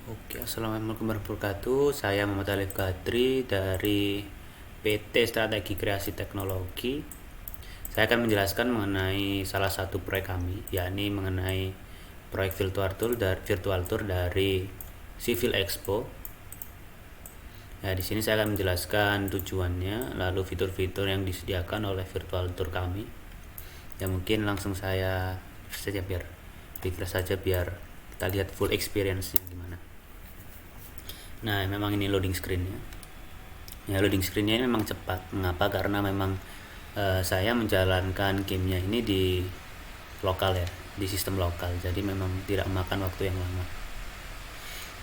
Oke, assalamualaikum warahmatullahi wabarakatuh. Saya Muhammad Alif Gadri dari PT Strategi Kreasi Teknologi. Saya akan menjelaskan mengenai salah satu proyek kami, yakni mengenai proyek virtual tour dari Civil Expo. Ya, di sini saya akan menjelaskan tujuannya, lalu fitur-fitur yang disediakan oleh virtual tour kami. Ya, mungkin langsung saya refresh saja biar kita lihat full experience-nya gimana. Nah, memang ini loading screen-nya. Ya, loading screen-nya ini memang cepat. Mengapa? Karena memang saya menjalankan gamenya ini di lokal ya, di sistem lokal. Jadi memang tidak memakan waktu yang lama.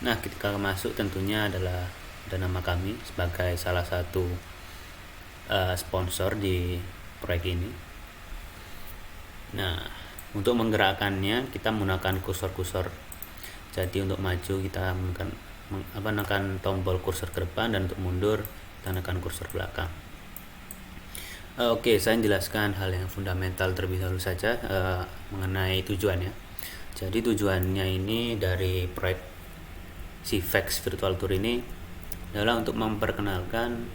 Nah, ketika masuk tentunya adalah ada nama kami sebagai salah satu sponsor di proyek ini. Nah, untuk menggerakkannya kita menggunakan kursor-kursor. Jadi untuk maju kita menekan tombol kursor ke depan, dan untuk mundur kita menekan kursor belakang. Oke, saya jelaskan hal yang fundamental terlebih dahulu saja mengenai tujuannya. Jadi tujuannya ini dari proyek CIVEX Virtual Tour ini adalah untuk memperkenalkan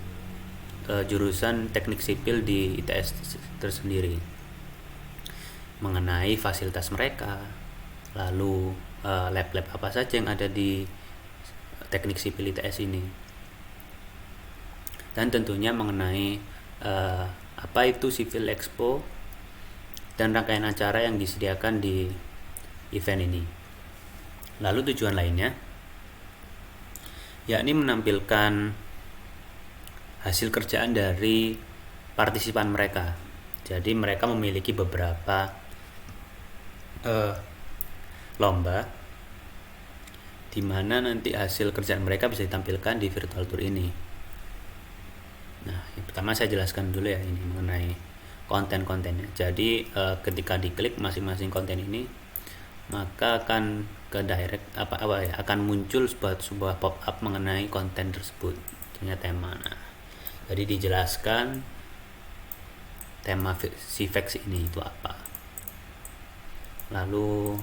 jurusan teknik sipil di ITS tersendiri, mengenai fasilitas mereka, lalu lab-lab apa saja yang ada di teknik sipil ITS ini, dan tentunya mengenai apa itu Civil Expo dan rangkaian acara yang disediakan di event ini. Lalu tujuan lainnya yakni menampilkan hasil kerjaan dari partisipan mereka. Jadi mereka memiliki beberapa lomba di mana nanti hasil kerjaan mereka bisa ditampilkan di virtual tour ini. Nah, yang pertama saya jelaskan dulu ya ini mengenai konten-kontennya. Jadi ketika diklik masing-masing konten ini, maka akan ke direct akan muncul sebuah pop up mengenai konten tersebut, tentunya tema. Nah, jadi dijelaskan tema CIVEX ini itu apa, lalu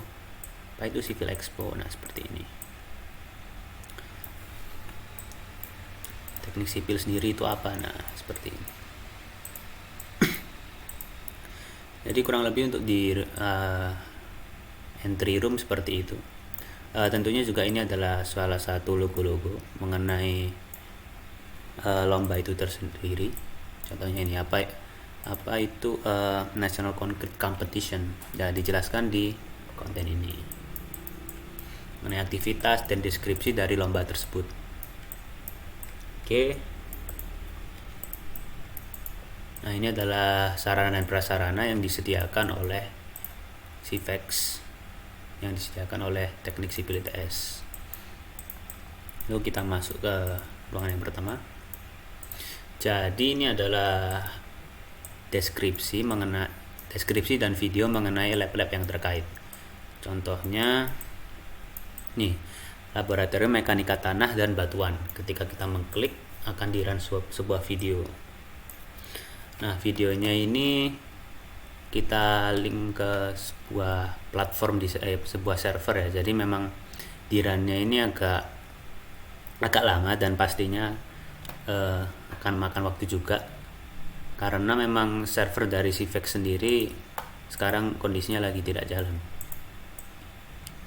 apa itu Civil Expo. Nah, seperti ini. Teknik sipil sendiri itu apa? Nah, seperti ini. Jadi kurang lebih untuk di entry room seperti itu. Tentunya juga ini adalah salah satu logo-logo mengenai lomba itu tersendiri. Contohnya ini apa itu National Concrete Competition. Ya, dijelaskan di konten ini mengenai aktivitas dan deskripsi dari lomba tersebut. Oke. Nah, ini adalah sarana dan prasarana yang disediakan oleh CIVEX, yang disediakan oleh Teknik Sipil ITS. Lalu kita masuk ke ruangan yang pertama. Jadi ini adalah deskripsi dan video mengenai lab-lab yang terkait. Contohnya nih, laboratorium mekanika tanah dan batuan. Ketika kita mengklik akan di-run sebuah video. Nah, videonya ini kita link ke sebuah platform di sebuah server ya. Jadi memang di-run-nya ini agak lama dan pastinya akan makan waktu juga, karena memang server dari CIVEX sendiri sekarang kondisinya lagi tidak jalan.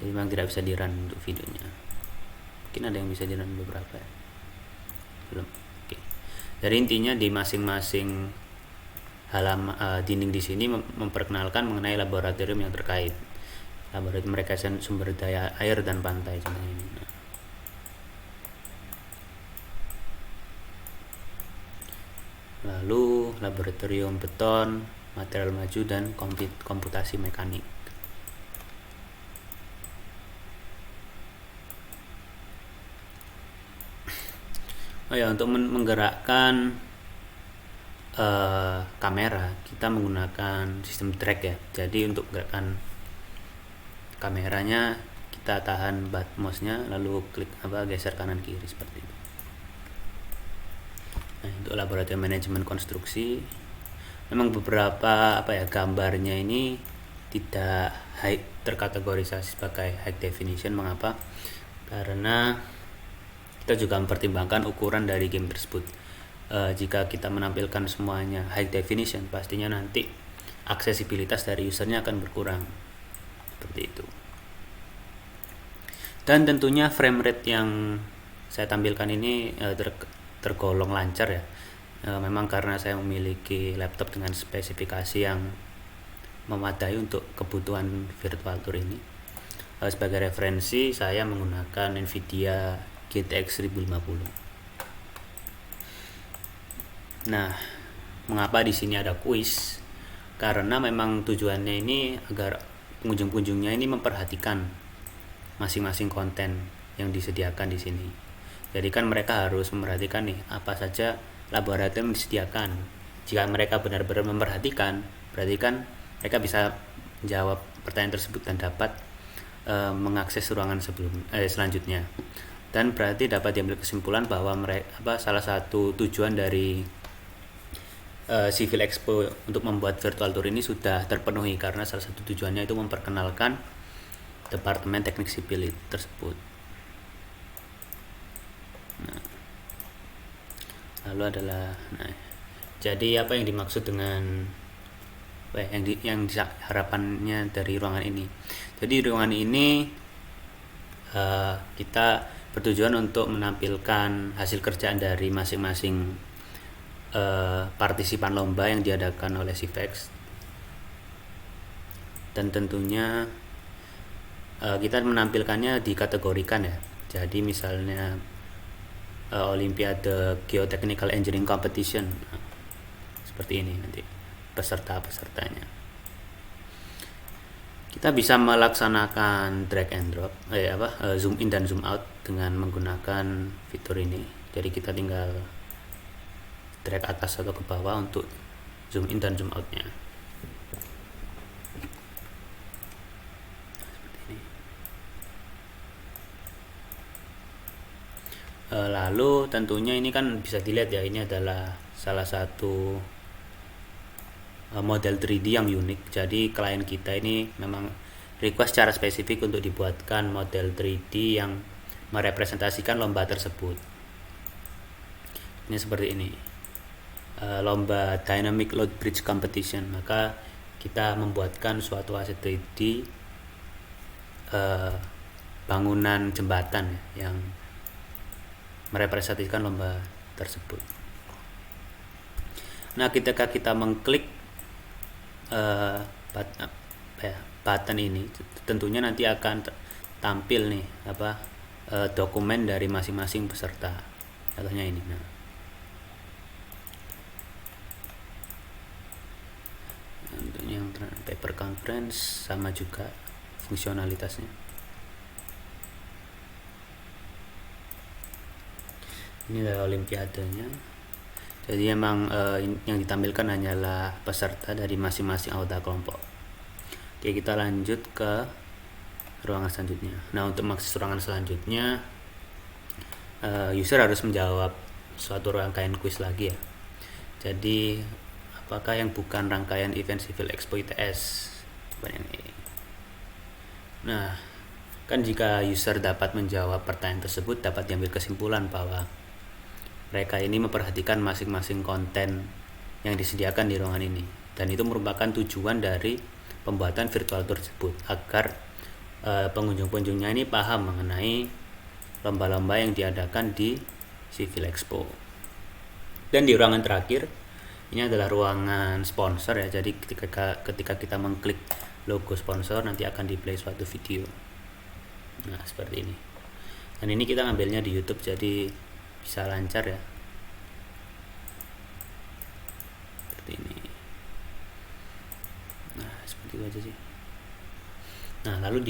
Jadi memang tidak bisa di-run untuk videonya. Mungkin ada yang bisa di-run beberapa ya. Belum. Oke. Jadi intinya di masing-masing dinding di sini memperkenalkan mengenai laboratorium yang terkait. Laboratorium mereka sumber daya air dan pantai contohnya ini. Lalu laboratorium beton, material maju, dan komputasi mekanik. Oh ya, untuk menggerakkan kamera kita menggunakan sistem drag ya. Jadi untuk gerakan kameranya kita tahan mouse-nya, lalu klik geser kanan kiri seperti itu. Nah, untuk laboratorium manajemen konstruksi memang beberapa gambarnya ini tidak terkategorisasi sebagai high definition. Mengapa? karena kita juga mempertimbangkan ukuran dari game tersebut. Jika kita menampilkan semuanya high definition, pastinya nanti aksesibilitas dari usernya akan berkurang, seperti itu. Dan tentunya frame rate yang saya tampilkan ini tergolong lancar ya. Memang karena saya memiliki laptop dengan spesifikasi yang memadai untuk kebutuhan virtual tour ini. Sebagai referensi, saya menggunakan Nvidia GTX 1050. Nah, mengapa di sini ada kuis? Karena memang tujuannya ini agar pengunjung-pengunjungnya ini memperhatikan masing-masing konten yang disediakan di sini. Jadi kan mereka harus memperhatikan nih apa saja laboratorium yang disediakan. Jika mereka benar-benar memperhatikan, berarti kan mereka bisa menjawab pertanyaan tersebut dan dapat mengakses ruangan selanjutnya. Dan berarti dapat diambil kesimpulan bahwa salah satu tujuan dari Civil Expo untuk membuat virtual tour ini sudah terpenuhi, karena salah satu tujuannya itu memperkenalkan Departemen Teknik Sipil tersebut. Lalu adalah jadi apa yang dimaksud dengan yang harapannya dari ruangan ini. Jadi ruangan ini kita bertujuan untuk menampilkan hasil kerjaan dari masing-masing partisipan lomba yang diadakan oleh CIVEX, dan tentunya kita menampilkannya dikategorikan ya. Jadi misalnya Olimpiade Geotechnical Engineering Competition, seperti ini nanti peserta-pesertanya. Kita bisa melaksanakan drag and drop, zoom in dan zoom out dengan menggunakan fitur ini. Jadi kita tinggal drag atas atau ke bawah untuk zoom in dan zoom outnya. Lalu tentunya ini kan bisa dilihat ya, ini adalah salah satu model 3D yang unik. Jadi klien kita ini memang request secara spesifik untuk dibuatkan model 3D yang merepresentasikan lomba tersebut. Ini seperti ini, lomba Dynamic Load Bridge Competition. Maka kita membuatkan suatu aset 3D bangunan jembatan yang merepresentasikan lomba tersebut. Nah, ketika kita mengklik button ini, tentunya nanti akan tampil nih dokumen dari masing-masing peserta. Contohnya ini. Nah, tentunya yang paper conference sama juga fungsionalitasnya. Ini adalah olimpiadenya. Jadi memang yang ditampilkan hanyalah peserta dari masing-masing anggota kelompok. Oke, kita lanjut ke ruangan selanjutnya. Nah, untuk mengakses ruangan selanjutnya, user harus menjawab suatu rangkaian kuis lagi ya. Jadi apakah yang bukan rangkaian event Civil Expo ITS? Coba yang ini. Nah, kan jika user dapat menjawab pertanyaan tersebut, dapat diambil kesimpulan bahwa mereka ini memperhatikan masing-masing konten yang disediakan di ruangan ini, dan itu merupakan tujuan dari pembuatan virtual tour tersebut, agar pengunjung-pengunjungnya ini paham mengenai lomba-lomba yang diadakan di Civil Expo. Dan di ruangan terakhir, ini adalah ruangan sponsor ya. Jadi ketika kita mengklik logo sponsor, nanti akan di-play suatu video. Nah, seperti ini. Dan ini kita ngambilnya di YouTube, jadi bisa lancar ya, seperti ini. Nah, seperti itu aja sih. Nah, lalu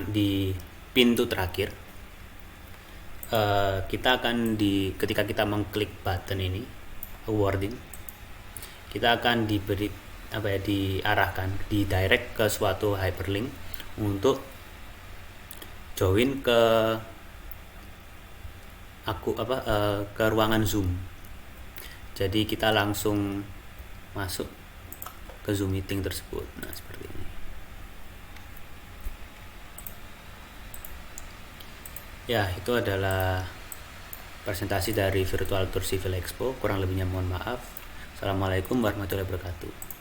di pintu terakhir, kita akan ketika kita mengklik button ini awarding, kita akan diarahkan, direct ke suatu hyperlink untuk join ke ke ruangan Zoom. Jadi kita langsung masuk ke Zoom meeting tersebut. Nah, seperti ini. Ya, itu adalah presentasi dari Virtual Tour Civil Expo. Kurang lebihnya mohon maaf. Assalamualaikum warahmatullahi wabarakatuh.